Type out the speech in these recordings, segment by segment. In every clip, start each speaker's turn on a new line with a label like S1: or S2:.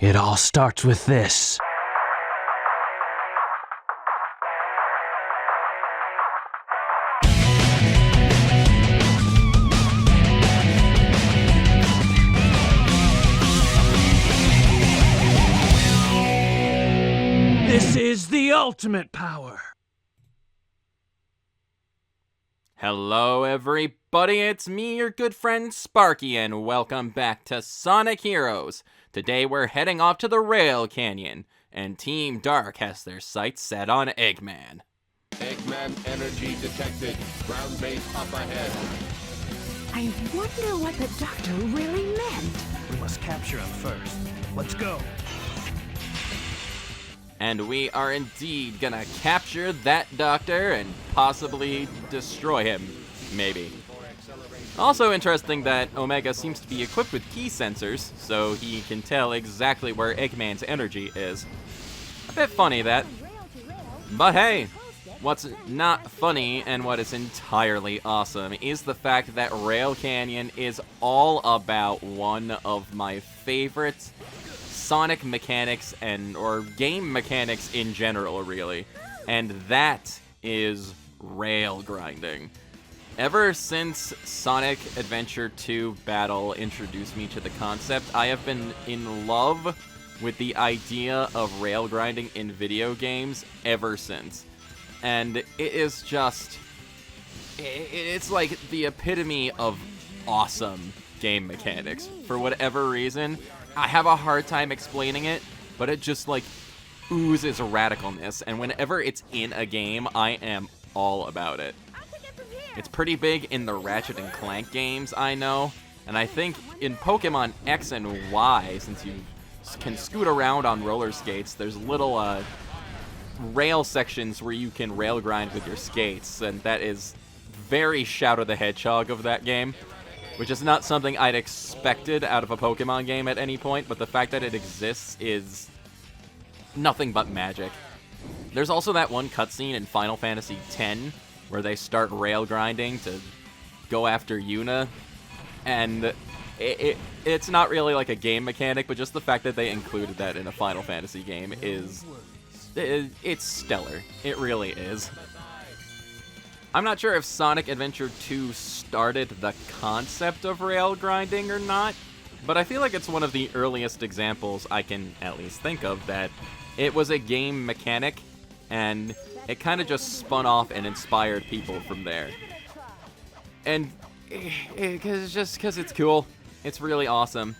S1: It all starts with this. This is the ultimate power.
S2: Hello everybody, it's me, your good friend Sparky, and welcome back to Sonic Heroes. Today we're heading off to the Rail Canyon, and Team Dark has their sights set on Eggman.
S3: Eggman energy detected. Ground base up ahead.
S4: I wonder what the doctor really meant.
S1: We must capture him first. Let's go.
S2: And we are indeed gonna capture that doctor and possibly destroy him, maybe. Also interesting that Omega seems to be equipped with key sensors, so he can tell exactly where Eggman's energy is. A bit funny that. But hey, what's not funny and what is entirely awesome is the fact that Rail Canyon is all about one of my favorites Sonic mechanics or game mechanics in general, really. And that is rail grinding. Ever since Sonic Adventure 2 Battle introduced me to the concept, I have been in love with the idea of rail grinding in video games ever since. And it is just... it's like the epitome of awesome game mechanics. For whatever reason, I have a hard time explaining it, but it just, like, oozes radicalness, and whenever it's in a game, I am all about it. It's pretty big in the Ratchet and Clank games, I know, and I think in Pokemon X and Y, since you can scoot around on roller skates, there's little, rail sections where you can rail grind with your skates, and that is very Shadow the Hedgehog of that game. Which is not something I'd expected out of a Pokemon game at any point, but the fact that it exists is nothing but magic. There's also that one cutscene in Final Fantasy X where they start rail grinding to go after Yuna, and it's not really like a game mechanic, but just the fact that they included that in a Final Fantasy game is... it's stellar. It really is. I'm not sure if Sonic Adventure 2 started the concept of rail grinding or not, but I feel like it's one of the earliest examples I can at least think of that it was a game mechanic, and it kind of just spun off and inspired people from there. And just because it's cool, it's really awesome.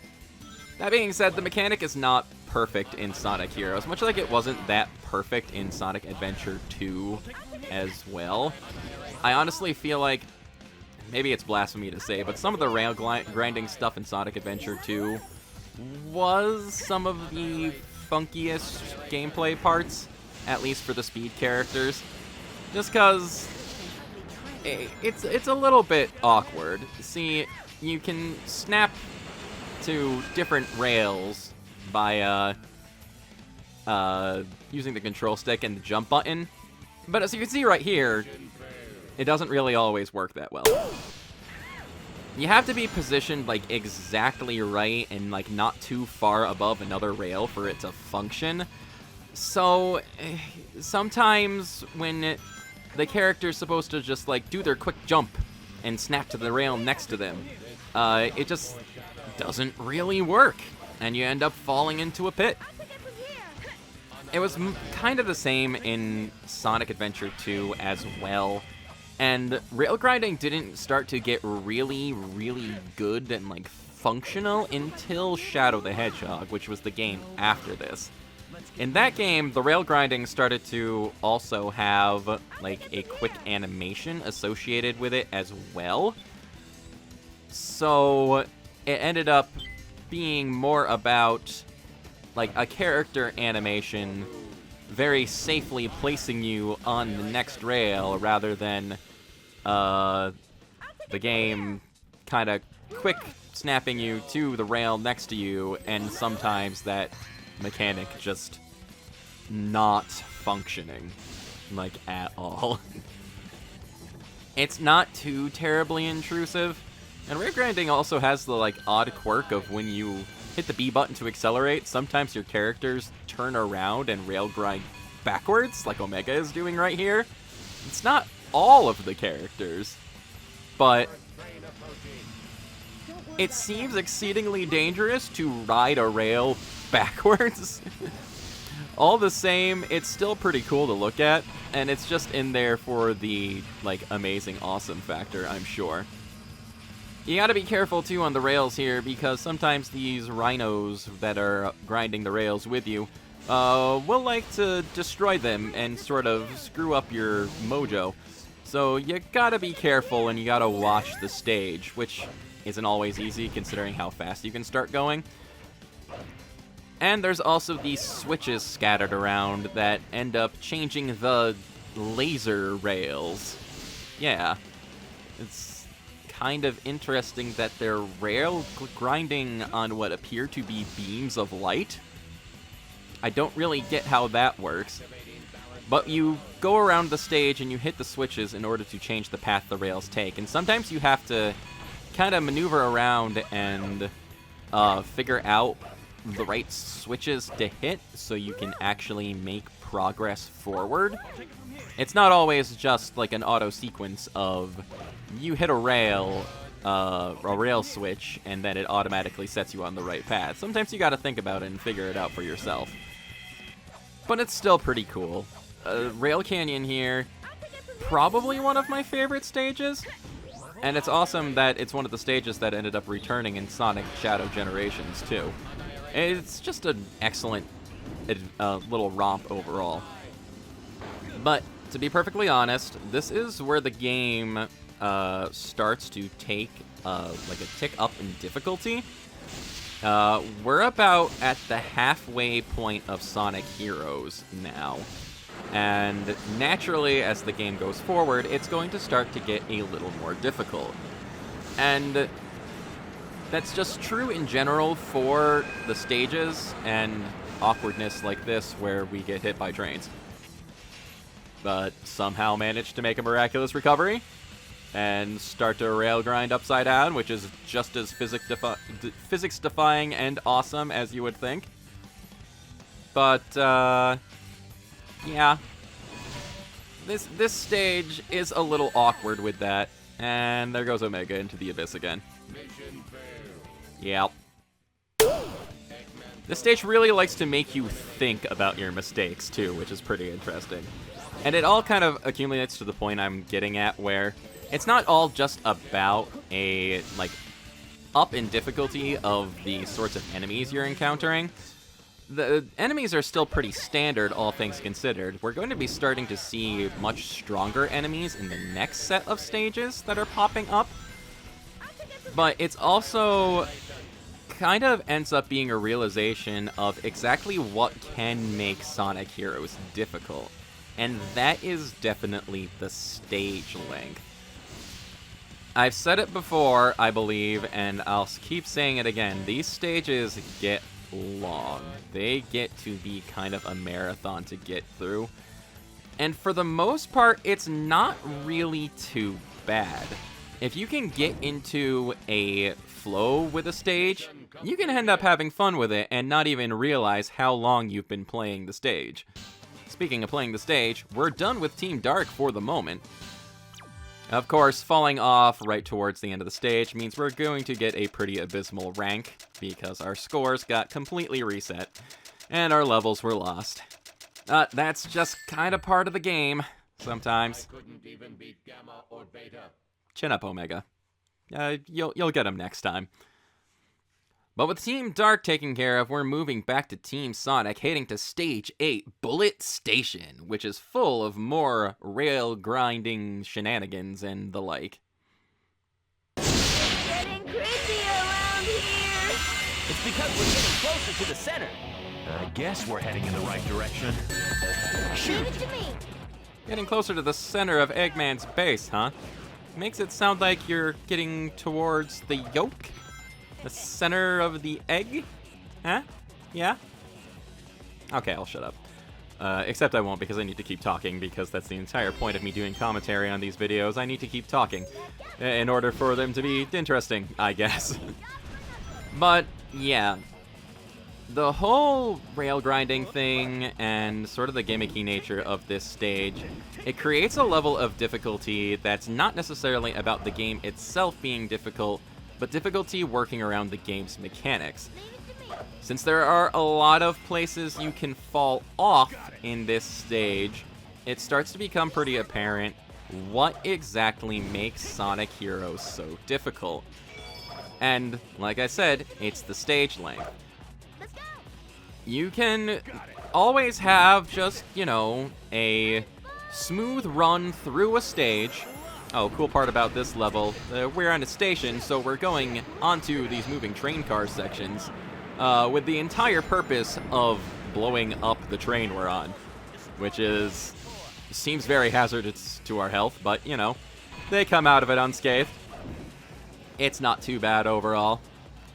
S2: That being said, the mechanic is not perfect in Sonic Heroes, much like it wasn't that perfect in Sonic Adventure 2 as well. I honestly feel like, maybe it's blasphemy to say, but some of the rail grinding stuff in Sonic Adventure 2 was some of the funkiest gameplay parts, at least for the speed characters. Just because it's a little bit awkward. See, you can snap to different rails by using the control stick and the jump button, but as you can see right here, it doesn't really always work that well. You have to be positioned, like, exactly right and, like, not too far above another rail for it to function. So, sometimes when the character's supposed to just, like, do their quick jump and snap to the rail next to them, it just doesn't really work, and you end up falling into a pit. It was kind of the same in Sonic Adventure 2 as well. And rail grinding didn't start to get really, really good and, like, functional until Shadow the Hedgehog, which was the game after this. In that game, the rail grinding started to also have, like, a quick animation associated with it as well. So it ended up being more about, like, a character animation very safely placing you on the next rail rather than the game kind of quick snapping you to the rail next to you, and sometimes that mechanic just not functioning, like, at all. It's not too terribly intrusive, and rail grinding also has the, like, odd quirk of when you hit the B button to accelerate, sometimes your characters turn around and rail grind backwards, like Omega is doing right here. It's not all of the characters, but it seems exceedingly dangerous to ride a rail backwards. All the same, it's still pretty cool to look at, and it's just in there for the, like, amazing awesome factor, I'm sure. You gotta be careful, too, on the rails here, because sometimes these rhinos that are grinding the rails with you will like to destroy them and sort of screw up your mojo. So you gotta be careful, and you gotta watch the stage, which isn't always easy, considering how fast you can start going. And there's also these switches scattered around that end up changing the laser rails. Yeah. It's kind of interesting that they're rail grinding on what appear to be beams of light. I don't really get how that works. But you go around the stage and you hit the switches in order to change the path the rails take. And sometimes you have to kind of maneuver around and figure out the right switches to hit so you can actually make progress forward. It's not always just like an auto sequence of you hit a rail switch and then it automatically sets you on the right path. Sometimes you gotta think about it and figure it out for yourself. But it's still pretty cool. Rail Canyon here, probably one of my favorite stages. And it's awesome that it's one of the stages that ended up returning in Sonic Shadow Generations too. It's just an excellent little romp overall. But, to be perfectly honest, this is where the game starts to take like a tick up in difficulty. We're about at the halfway point of Sonic Heroes now. And naturally, as the game goes forward, it's going to start to get a little more difficult. And that's just true in general for the stages and awkwardness like this where we get hit by trains. But somehow managed to make a miraculous recovery and start to rail grind upside down, which is just as physics-defying and awesome as you would think. But, yeah. This stage is a little awkward with that. And there goes Omega into the abyss again. Yep. This stage really likes to make you think about your mistakes, too, which is pretty interesting. And it all kind of accumulates to the point I'm getting at, where it's not all just about a, like, up in difficulty of the sorts of enemies you're encountering. The enemies are still pretty standard, all things considered. We're going to be starting to see much stronger enemies in the next set of stages that are popping up. But it's also kind of ends up being a realization of exactly what can make Sonic Heroes difficult. And that is definitely the stage length. I've said it before, I believe, and I'll keep saying it again. These stages get long. They get to be kind of a marathon to get through. And for the most part, it's not really too bad. If you can get into a flow with a stage, you can end up having fun with it and not even realize how long you've been playing the stage. Speaking of playing the stage, we're done with Team Dark for the moment. Of course, falling off right towards the end of the stage means we're going to get a pretty abysmal rank, because our scores got completely reset, and our levels were lost. That's just kind of part of the game, sometimes. Chin up, Omega. You'll get him next time. But with Team Dark taken care of, we're moving back to Team Sonic, heading to Stage 8, Bullet Station, which is full of more rail grinding shenanigans and the like.
S5: It's getting creepy around here.
S6: It's because we're getting closer to the center.
S1: I guess we're heading in the right direction.
S5: Leave it to me.
S2: Getting closer to the center of Eggman's base, huh? Makes it sound like you're getting towards the yolk? The center of the egg? Huh? Yeah? Okay, I'll shut up. Except I won't, because I need to keep talking, because that's the entire point of me doing commentary on these videos. I need to keep talking in order for them to be interesting, I guess. But, yeah. The whole rail grinding thing and sort of the gimmicky nature of this stage, it creates a level of difficulty that's not necessarily about the game itself being difficult, but difficulty working around the game's mechanics. Since there are a lot of places you can fall off in this stage, it starts to become pretty apparent what exactly makes Sonic Heroes so difficult. And, like I said, it's the stage length. You can always have just, you know, a smooth run through a stage. Oh, cool part about this level, we're on a station, so we're going onto these moving train car sections with the entire purpose of blowing up the train we're on, which seems very hazardous to our health, but, you know, they come out of it unscathed. It's not too bad overall.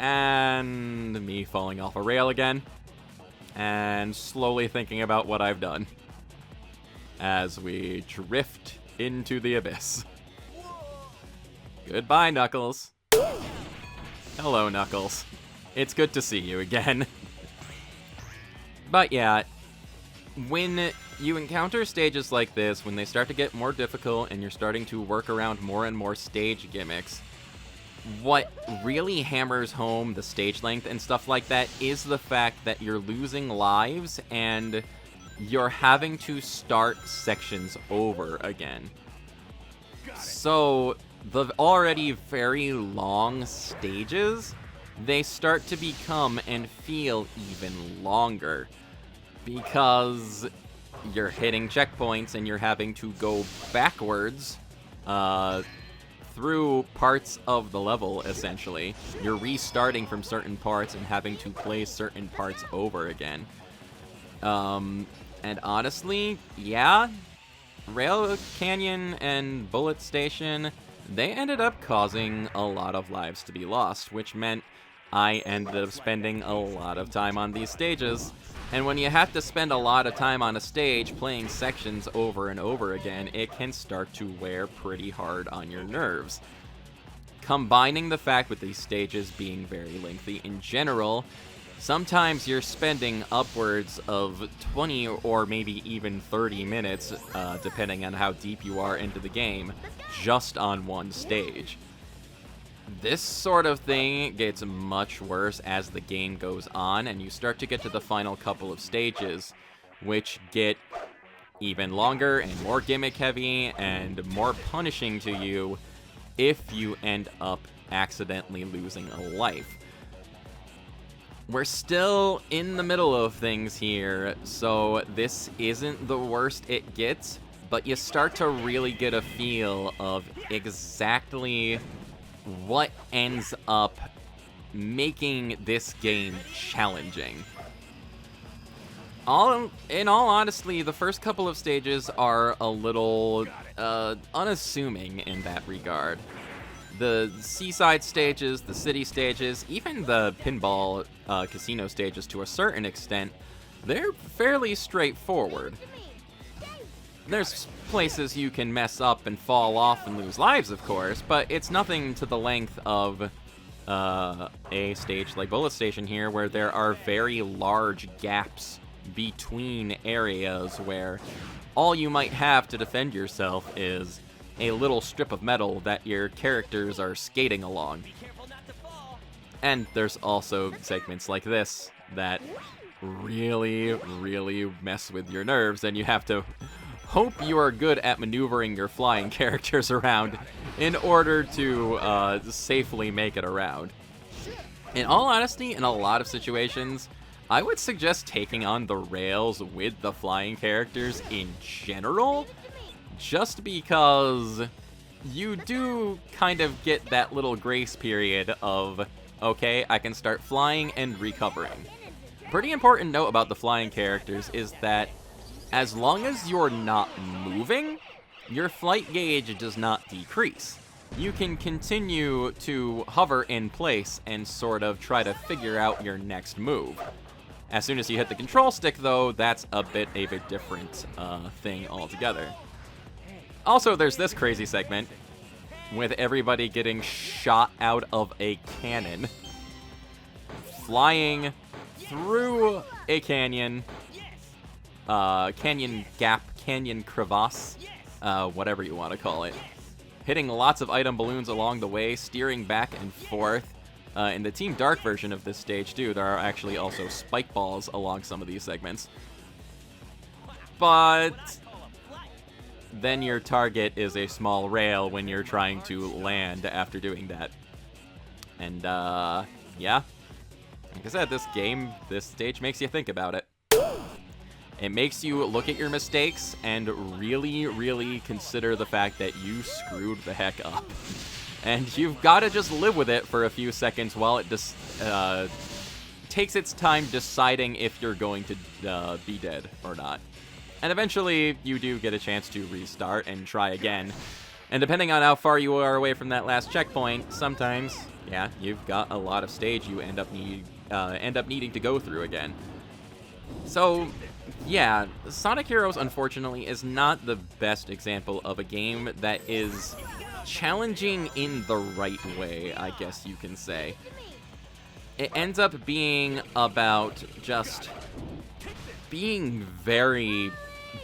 S2: And me falling off a rail again. And slowly thinking about what I've done as we drift into the abyss. Goodbye, Knuckles. Hello, Knuckles. It's good to see you again. But yeah, when you encounter stages like this, when they start to get more difficult and you're starting to work around more and more stage gimmicks, what really hammers home the stage length and stuff like that is the fact that you're losing lives and you're having to start sections over again. So the already very long stages, they start to become and feel even longer because you're hitting checkpoints and you're having to go backwards through parts of the level, essentially. You're restarting from certain parts and having to play certain parts over again. And honestly, yeah, Rail Canyon and Bullet Station, they ended up causing a lot of lives to be lost, which meant I ended up spending a lot of time on these stages. And when you have to spend a lot of time on a stage playing sections over and over again, it can start to wear pretty hard on your nerves. Combining the fact with these stages being very lengthy in general, sometimes you're spending upwards of 20 or maybe even 30 minutes, depending on how deep you are into the game, just on one stage. This sort of thing gets much worse as the game goes on, and you start to get to the final couple of stages, which get even longer and more gimmick heavy and more punishing to you if you end up accidentally losing a life. We're still in the middle of things here, so this isn't the worst it gets, but you start to really get a feel of exactly what ends up making this game challenging. In all honesty, the first couple of stages are a little unassuming in that regard. The seaside stages, the city stages, even the pinball casino stages to a certain extent, they're fairly straightforward. There's places you can mess up and fall off and lose lives, of course, but it's nothing to the length of a stage like Bullet Station here, where there are very large gaps between areas where all you might have to defend yourself is a little strip of metal that your characters are skating along. And there's also segments like this that really, really mess with your nerves, and you have to hope you are good at maneuvering your flying characters around in order to safely make it around. In all honesty, in a lot of situations, I would suggest taking on the rails with the flying characters in general, just because you do kind of get that little grace period of, okay, I can start flying and recovering. Pretty important note about the flying characters is that as long as you're not moving, your flight gauge does not decrease. You can continue to hover in place and sort of try to figure out your next move. As soon as you hit the control stick, though, that's a bit of a different thing altogether. Also, there's this crazy segment with everybody getting shot out of a cannon, flying through a canyon, canyon gap, canyon crevasse, whatever you want to call it. Hitting lots of item balloons along the way, steering back and forth. In the Team Dark version of this stage, too, there are actually also spike balls along some of these segments. But then your target is a small rail when you're trying to land after doing that. And, yeah. Like I said, this stage makes you think about it. It makes you look at your mistakes and really, really consider the fact that you screwed the heck up. And you've got to just live with it for a few seconds while it just takes its time deciding if you're going to be dead or not. And eventually, you do get a chance to restart and try again. And depending on how far you are away from that last checkpoint, sometimes, yeah, you've got a lot of stage you end up needing to go through again. So, yeah, Sonic Heroes, unfortunately, is not the best example of a game that is challenging in the right way, I guess you can say. It ends up being about just being very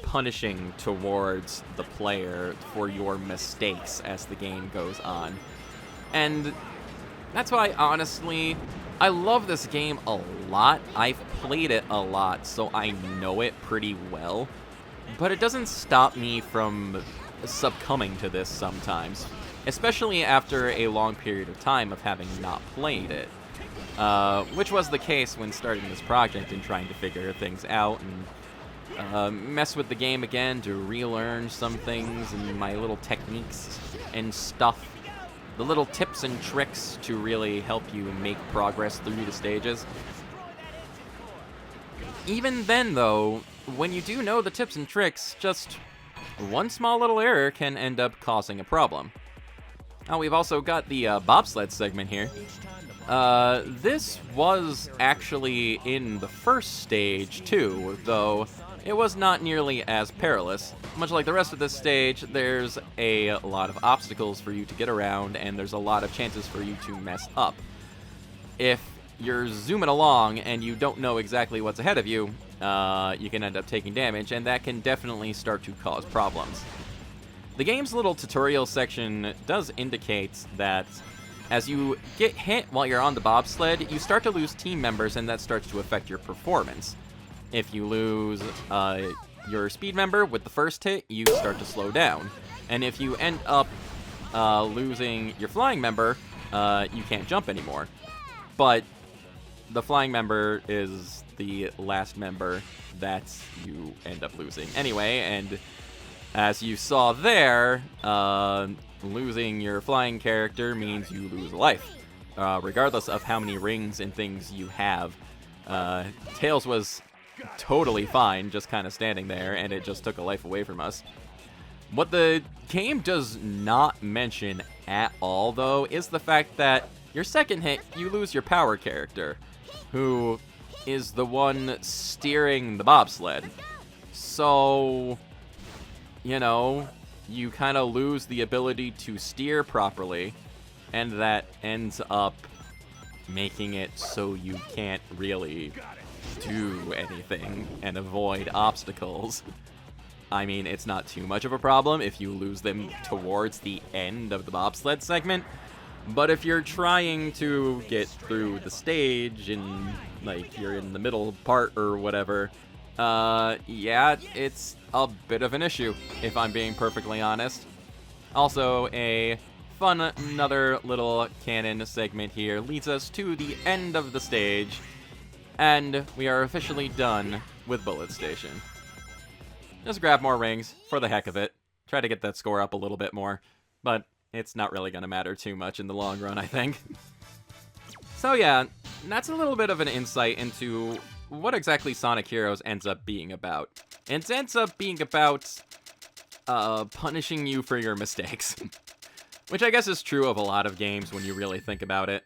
S2: punishing towards the player for your mistakes as the game goes on. And that's why, honestly, I love this game a lot. I've played it a lot, so I know it pretty well. But it doesn't stop me from succumbing to this sometimes, especially after a long period of time of having not played it. Which was the case when starting this project and trying to figure things out and mess with the game again to relearn some things and my little techniques and stuff. The little tips and tricks to really help you make progress through the stages. Even then, though, when you do know the tips and tricks, just one small little error can end up causing a problem. Now, we've also got the bobsled segment here. This was actually in the first stage, too, though it was not nearly as perilous. Much like the rest of this stage, there's a lot of obstacles for you to get around, and there's a lot of chances for you to mess up. If you're zooming along and you don't know exactly what's ahead of you, you can end up taking damage, and that can definitely start to cause problems. The game's little tutorial section does indicate that as you get hit while you're on the bobsled, you start to lose team members, and that starts to affect your performance. If you lose your speed member with the first hit, you start to slow down. And if you end up losing your flying member, you can't jump anymore. But the flying member is the last member that you end up losing anyway, and as you saw there, losing your flying character means you lose a life, regardless of how many rings and things you have. Tails was totally fine, just kind of standing there, and it just took a life away from us. What the game does not mention at all, though, is the fact that your second hit, you lose your power character, who is the one steering the bobsled. So, you know, you kind of lose the ability to steer properly, and that ends up making it so you can't really do anything and avoid obstacles. I mean, it's not too much of a problem if you lose them towards the end of the bobsled segment, but if you're trying to get through the stage and, like, you're in the middle part or whatever, yeah, it's a bit of an issue, if I'm being perfectly honest. Also, another little canon segment here leads us to the end of the stage, and we are officially done with Bullet Station. Just grab more rings, for the heck of it. Try to get that score up a little bit more, but it's not really going to matter too much in the long run, I think. So yeah, that's a little bit of an insight into what exactly Sonic Heroes ends up being about. It ends up being about punishing you for your mistakes. Which I guess is true of a lot of games when you really think about it.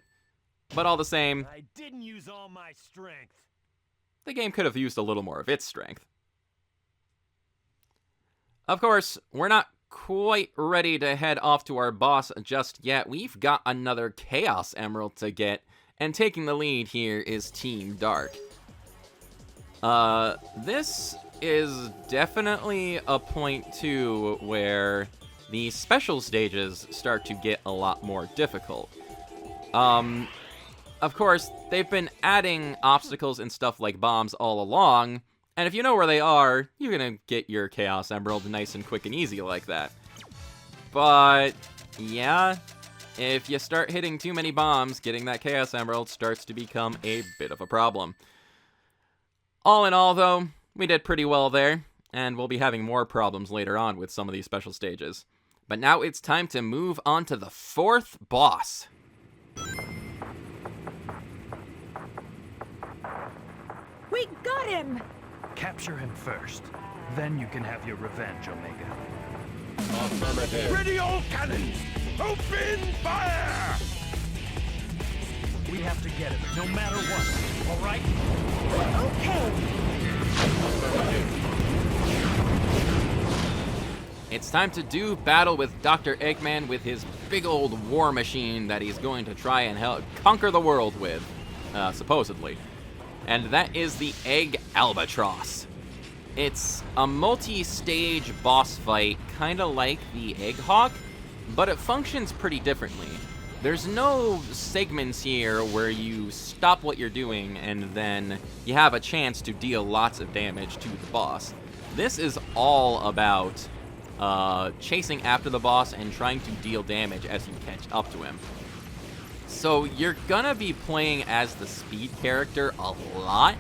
S2: But all the same,
S6: I didn't use all my strength.
S2: The game could have used a little more of its strength. Of course, we're not quite ready to head off to our boss just yet. We've got another Chaos Emerald to get, and taking the lead here is Team Dark. This is definitely a point, too, where the special stages start to get a lot more difficult. Of course, they've been adding obstacles and stuff like bombs all along, and if you know where they are, you're gonna get your Chaos Emerald nice and quick and easy like that. But, yeah, if you start hitting too many bombs, getting that Chaos Emerald starts to become a bit of a problem. All in all, though, we did pretty well there, and we'll be having more problems later on with some of these special stages. But now it's time to move on to the 4th boss.
S4: We got him!
S6: Capture him first. Then you can have your revenge, Omega.
S3: Affirmative.
S6: Ready all cannons! Open fire! We have to get him, no matter what. All right?
S4: Okay.
S2: It's time to do battle with Dr. Eggman with his big old war machine that he's going to try and conquer the world with, supposedly. And that is the Egg Albatross. It's a multi-stage boss fight, kind of like the Egg Hawk, but it functions pretty differently. There's no segments here where you stop what you're doing and then you have a chance to deal lots of damage to the boss. This is all about chasing after the boss and trying to deal damage as you catch up to him. So you're gonna be playing as the speed character a lot,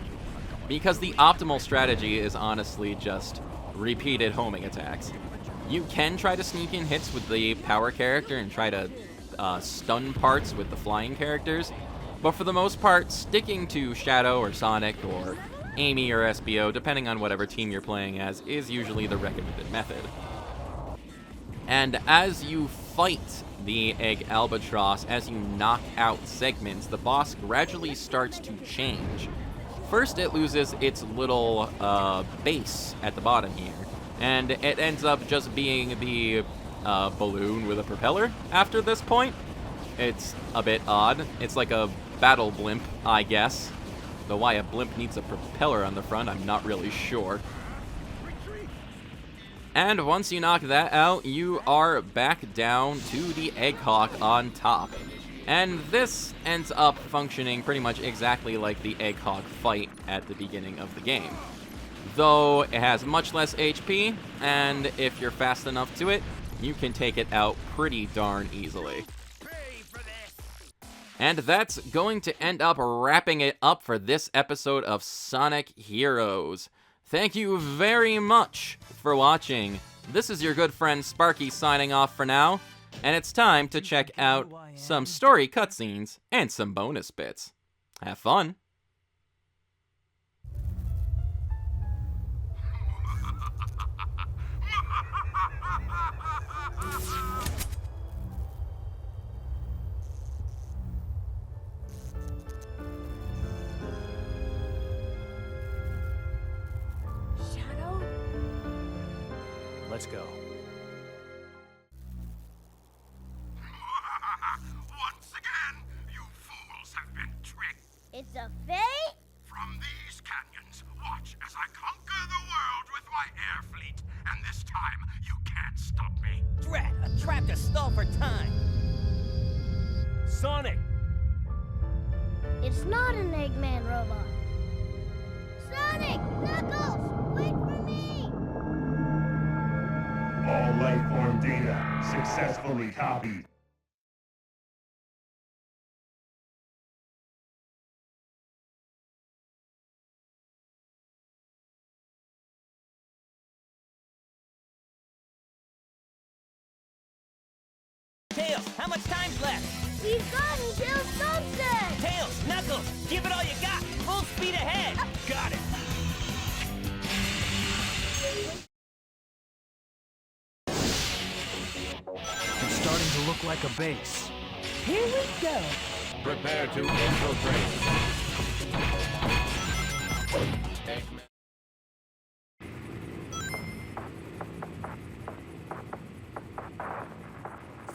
S2: because the optimal strategy is honestly just repeated homing attacks. You can try to sneak in hits with the power character and try to stun parts with the flying characters, but for the most part, sticking to Shadow or Sonic or Amy or SBO, depending on whatever team you're playing as, is usually the recommended method. And as you fight the Egg Albatross, as you knock out segments, the boss gradually starts to change. First, it loses its little base at the bottom here, and it ends up just being the balloon with a propeller after this point. It's a bit odd. It's like a battle blimp, I guess. Though why a blimp needs a propeller on the front, I'm not really sure. And once you knock that out, you are back down to the Egg Hawk on top. And this ends up functioning pretty much exactly like the Egg Hawk fight at the beginning of the game. Though it has much less HP, and if you're fast enough to it, you can take it out pretty darn easily. And that's going to end up wrapping it up for this episode of Sonic Heroes. Thank you very much for watching. This is your good friend Sparky signing off for now, and it's time to check out some story cutscenes and some bonus bits. Have fun!
S4: Shadow?
S6: Let's go.
S7: Once again, you fools have been tricked.
S5: It's a fake?
S7: From these canyons, watch as I conquer the world with my air fleet. And this time, you can't stop me.
S8: Drat, a trap to stall for time.
S6: Sonic!
S5: It's not an Eggman robot. Sonic! Knuckles! Wait for me!
S9: All life form data successfully copied.
S8: Tails, how much time's left?
S5: We've got until sunset!
S8: Tails, Knuckles, give it all you got. Full speed ahead. Got it.
S6: It's starting to look like a base.
S4: Here we go.
S3: Prepare to infiltrate.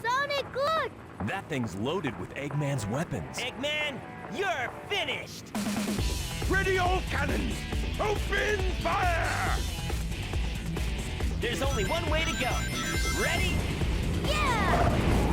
S5: Sonic, look!
S1: That thing's loaded with Eggman's weapons.
S8: Eggman, you're finished.
S3: Ready all cannons!
S6: Open fire!
S8: There's only one way to go. Ready?
S5: Yeah!